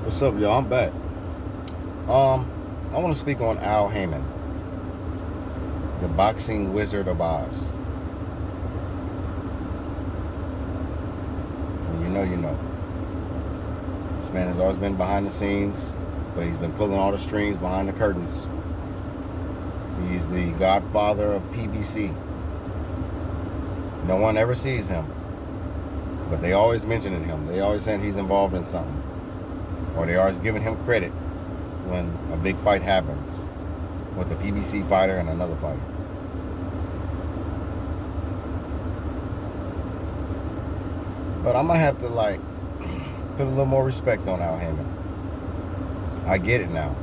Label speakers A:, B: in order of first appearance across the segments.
A: What's up, y'all? I'm back. I want to speak on Al Haymon, the boxing wizard of Oz. And you know. This man has always been behind the scenes, but he's been pulling all the strings behind the curtains. He's the godfather of PBC. No one ever sees him, but they always mentioning him. They always saying he's involved in something, or they always giving him credit when a big fight happens with a PBC fighter and another fighter. But I'm gonna have to put a little more respect on Al Haymon. I get it now.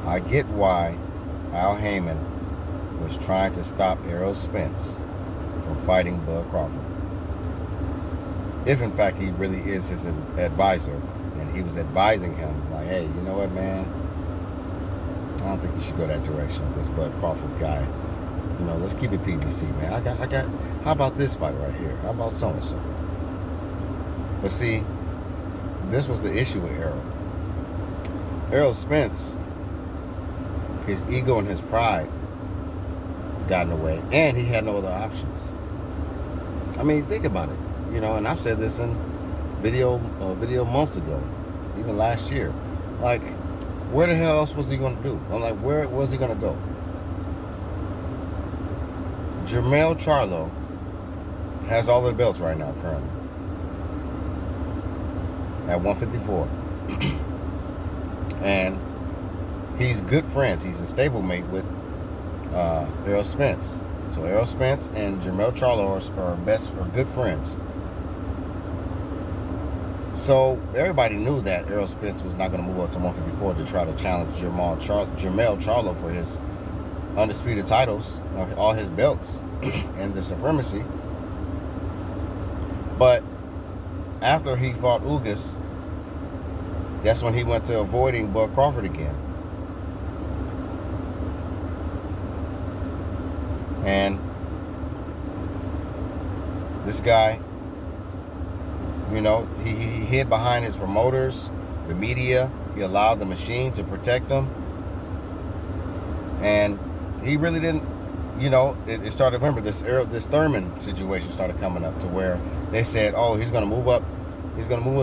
A: I get why Al Haymon was trying to stop Errol Spence from fighting Bud Crawford. If in fact he really is his advisor, and he was advising him like, hey, you know what, man? I don't think you should go that direction with this Bud Crawford guy. Let's keep it PBC, man. I got. How about this fighter right here? How about so and so? But see, this was the issue with Errol. Errol Spence, his ego and his pride got in the way, and he had no other options. I mean, think about it. And I've said this in video months ago, even last year. Like, where the hell else was he going to do? I'm like, where was he going to go? Jermell Charlo has all the belts right now, currently, at 154. And he's good friends. He's a stablemate with Errol Spence. So Errol Spence and Jermell Charlo are good friends. So everybody knew that Errol Spence was not going to move up to 154 to try to challenge Jermell Charlo for his undisputed titles, all his belts, and the supremacy. But after he fought Ugas, that's when he went to avoiding Bud Crawford again. And this guy, he hid behind his promoters, the media. He allowed the machine to protect him. And he really didn't, it started, remember, this Thurman situation started coming up to where they said, oh, he's going to move up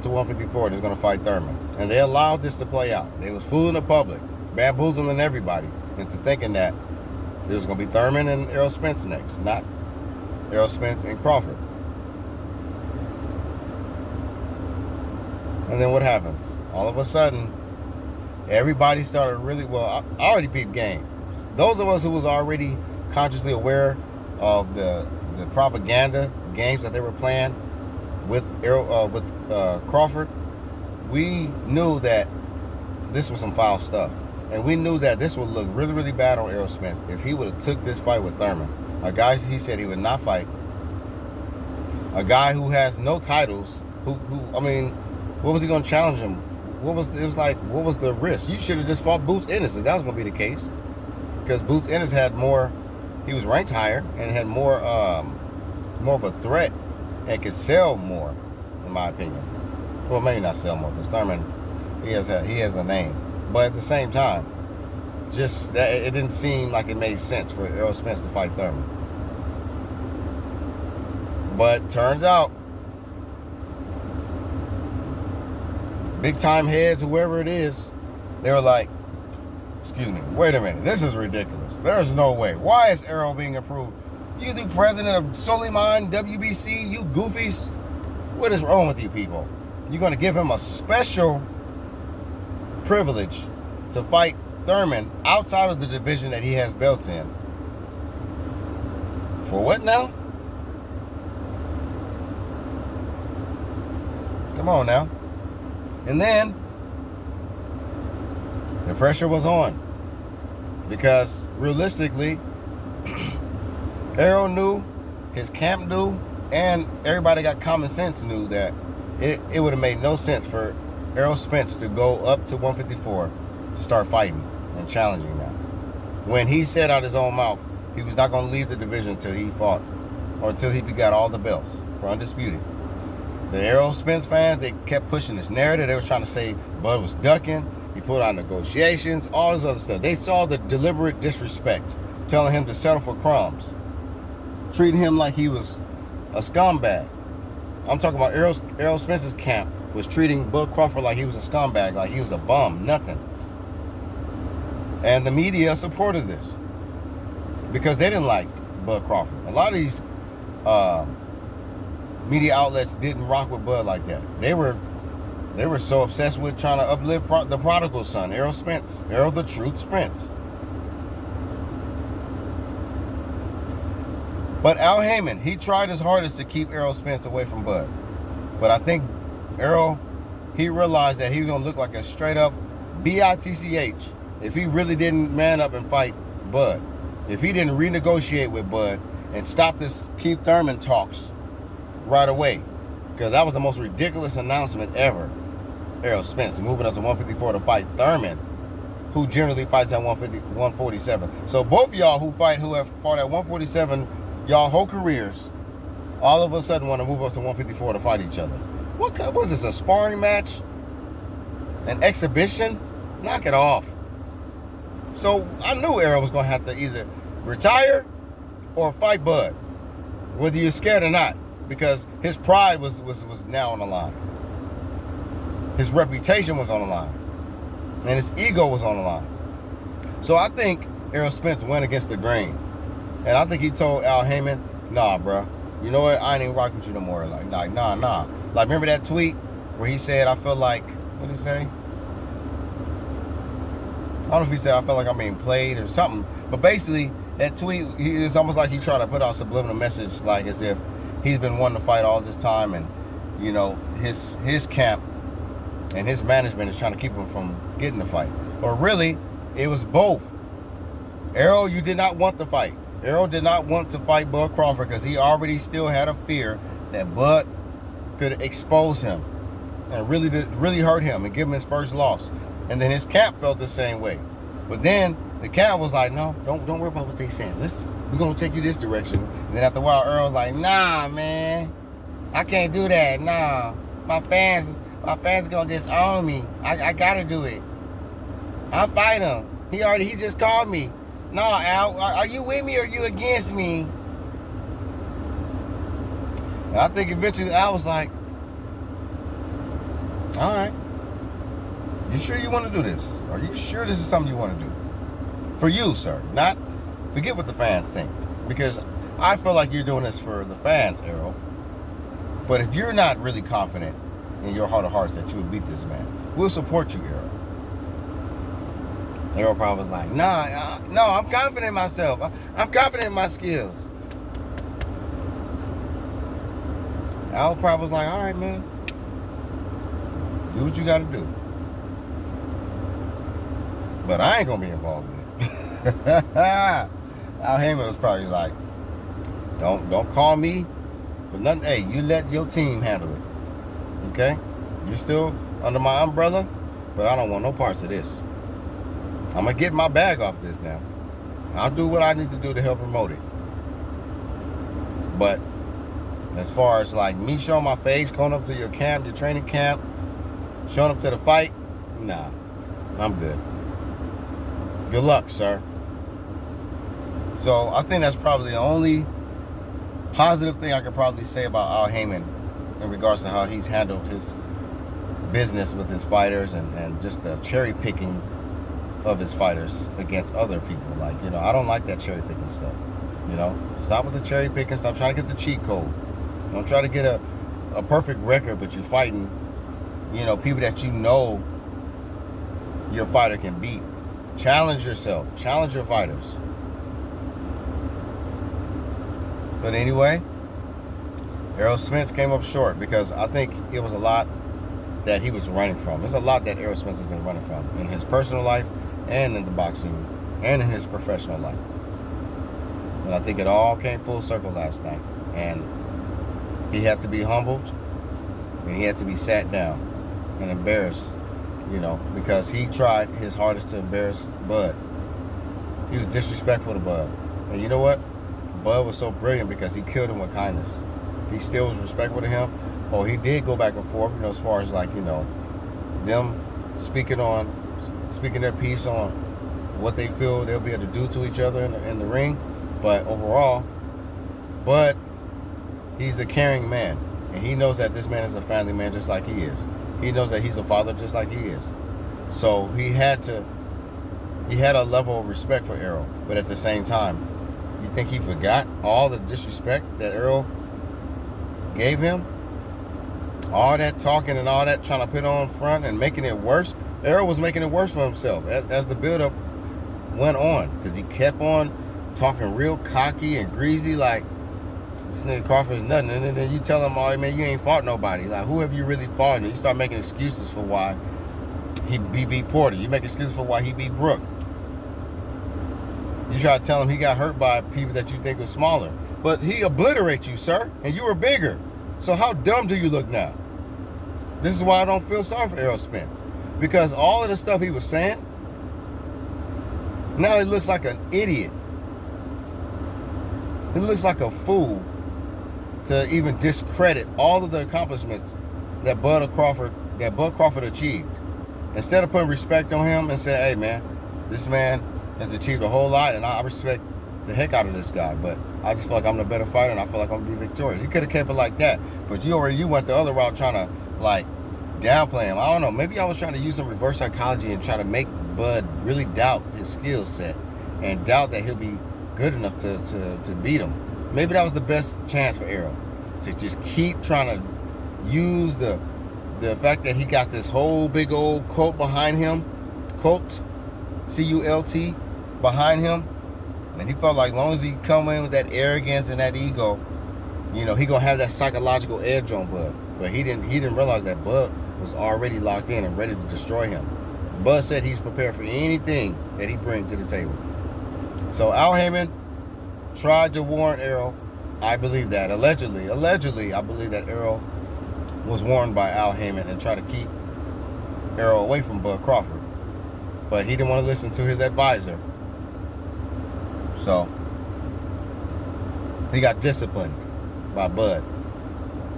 A: to 154 and he's going to fight Thurman. And they allowed this to play out. They was fooling the public, bamboozling everybody into thinking that it was going to be Thurman and Errol Spence next, not Errol Spence and Crawford. And then what happens? All of a sudden, everybody started really, I already peeped game. Those of us who was already consciously aware of the propaganda games that they were playing with Crawford, we knew that this was some foul stuff. And we knew that this would look really, really bad on Errol Spence if he would have took this fight with Thurman. A guy he said he would not fight. A guy who has no titles, what was he going to challenge him? What was the risk? You should have just fought Boots Ennis if that was going to be the case. Because Boots Ennis had more, he was ranked higher and had more of a threat and could sell more, in my opinion. Well, maybe not sell more, because Thurman, he has a name. But at the same time, just that it didn't seem like it made sense for Errol Spence to fight Thurman. But turns out, big time heads, whoever it is, they were like, excuse me, wait a minute, this is ridiculous. There's no way. Why is Errol being approved? You the president of Suleiman, WBC, you goofies? What is wrong with you people? You're going to give him a special privilege to fight Thurman outside of the division that he has belts in. For what now? Come on now. And then the pressure was on, because realistically, Errol knew, his camp knew, and everybody got common sense knew that it would have made no sense for Errol Spence to go up to 154 to start fighting and challenging now. When he said out his own mouth he was not going to leave the division until he fought, or until he got all the belts for undisputed. The Errol Spence fans, they kept pushing this narrative. They were trying to say Bud was ducking. He put out negotiations, all this other stuff. They saw the deliberate disrespect, telling him to settle for crumbs, treating him like he was a scumbag. I'm talking about Errol Spence's camp was treating Bud Crawford like he was a scumbag, like he was a bum, nothing. And the media supported this because they didn't like Bud Crawford. A lot of these media outlets didn't rock with Bud like that. They were so obsessed with trying to uplift the prodigal son, Errol Spence, Errol the Truth Spence. But Al Haymon, he tried his hardest to keep Errol Spence away from Bud. But I think Errol, he realized that he was going to look like a straight up bitch if he really didn't man up and fight Bud. If he didn't renegotiate with Bud and stop this Keith Thurman talks right away. Because that was the most ridiculous announcement ever. Errol Spence moving up to 154 to fight Thurman, who generally fights at 147. So both y'all who have fought at 147 y'all whole careers, all of a sudden want to move up to 154 to fight each other. What was this, a sparring match? An exhibition? Knock it off. So I knew Errol was going to have to either retire or fight Bud, whether you're scared or not, because his pride was now on the line. His reputation was on the line. And his ego was on the line. So I think Errol Spence went against the grain. And I think he told Al Haymon, nah, bro, you know what? I ain't even rocking with you no more. Like, nah. Like, remember that tweet where he said, I feel like, what did he say? I don't know if he said, I felt like I'm being played or something. But basically, that tweet, it's almost like he tried to put out a subliminal message, like as if he's been wanting to fight all this time. And, you know, his camp and his management is trying to keep him from getting the fight. Or really, it was both. Errol, you did not want the fight. Errol did not want to fight Bud Crawford because he already still had a fear that Bud could expose him and really hurt him and give him his first loss. And then his camp felt the same way. But then the camp was like, no, don't worry about what they saying. We're going to take you this direction. And then after a while, Errol's like, nah, man, I can't do that. Nah, my fans going to disown me. I got to do it. I'll fight him. He just called me. No, Al, are you with me or are you against me? And I think eventually Al was like, all right. You sure you want to do this? Are you sure this is something you want to do? For you, sir. Not, forget what the fans think. Because I feel like you're doing this for the fans, Errol. But if you're not really confident in your heart of hearts that you would beat this man, we'll support you, Errol. Errol probably was like, no, I'm confident in myself. I'm confident in my skills. Al probably was like, all right, man. Do what you got to do. But I ain't going to be involved in it. Al Haymon was probably like, don't call me for nothing. Hey, you let your team handle it. Okay? You're still under my umbrella, but I don't want no parts of this. I'm going to get my bag off this now. I'll do what I need to do to help promote it. But as far as like me showing my face, going up to your camp, your training camp, showing up to the fight, nah, I'm good. Good luck, sir. So I think that's probably the only positive thing I could probably say about Al Haymon in regards to how he's handled his business with his fighters and just the cherry picking of his fighters against other people. Like, you know, I don't like that cherry picking stuff. You know, stop with the cherry picking. Stop trying to get the cheat code. Don't try to get a perfect record, but you're fighting, you know, people that you know your fighter can beat. Challenge yourself. Challenge your fighters. But anyway, Errol Spence came up short because I think it was a lot that he was running from. There's a lot that Errol Spence has been running from in his personal life and in the boxing and in his professional life. And I think it all came full circle last night. And he had to be humbled and he had to be sat down and embarrassed, you know, because he tried his hardest to embarrass Bud. He was disrespectful to Bud. And you know what? Bud was so brilliant because he killed him with kindness. He still was respectful to him, or he did go back and forth, as far as like, them speaking their piece on what they feel they'll be able to do to each other in the ring. But overall, Bud, he's a caring man, and he knows that this man is a family man just like he is. He knows that he's a father just like he is. So he had a level of respect for Errol, but at the same time, you think he forgot all the disrespect that Errol gave him? All that talking and all that trying to put on front and making it worse. Errol was making it worse for himself as the build-up went on, because he kept on talking real cocky and greasy, like this nigga Crawford's nothing. And then you tell him, oh man, you ain't fought nobody. Like, who have you really fought? And you start making excuses for why he beat Porter. You make excuses for why he beat Brook. You try to tell him he got hurt by people that you think were smaller. But he obliterates you, sir, and you were bigger. So how dumb do you look now? This is why I don't feel sorry for Errol Spence. Because all of the stuff he was saying, now he looks like an idiot. He looks like a fool to even discredit all of the accomplishments that Bud Crawford achieved. Instead of putting respect on him and saying, hey man, this man has achieved a whole lot and I respect the heck out of this guy, but I just feel like I'm the better fighter and I feel like I'm going to be victorious. He could have kept it like that, but you went the other route trying to like downplay him. I don't know, maybe I was trying to use some reverse psychology and try to make Bud really doubt his skill set and doubt that he'll be good enough to beat him. Maybe that was the best chance for Errol, to just keep trying to use the fact that he got this whole big old cult behind him, cult, C-U-L-T, behind him, and he felt like as long as he come in with that arrogance and that ego, he gonna have that psychological edge on Bud. But he didn't realize that Bud was already locked in and ready to destroy him. Bud said he's prepared for anything that he brings to the table. So Al Haymon tried to warn Errol. I believe that. Allegedly, I believe that Errol was warned by Al Haymon and tried to keep Errol away from Bud Crawford. But he didn't want to listen to his advisor. So he got disciplined by Bud.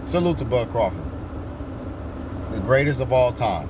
A: Salute to Bud Crawford, the greatest of all time.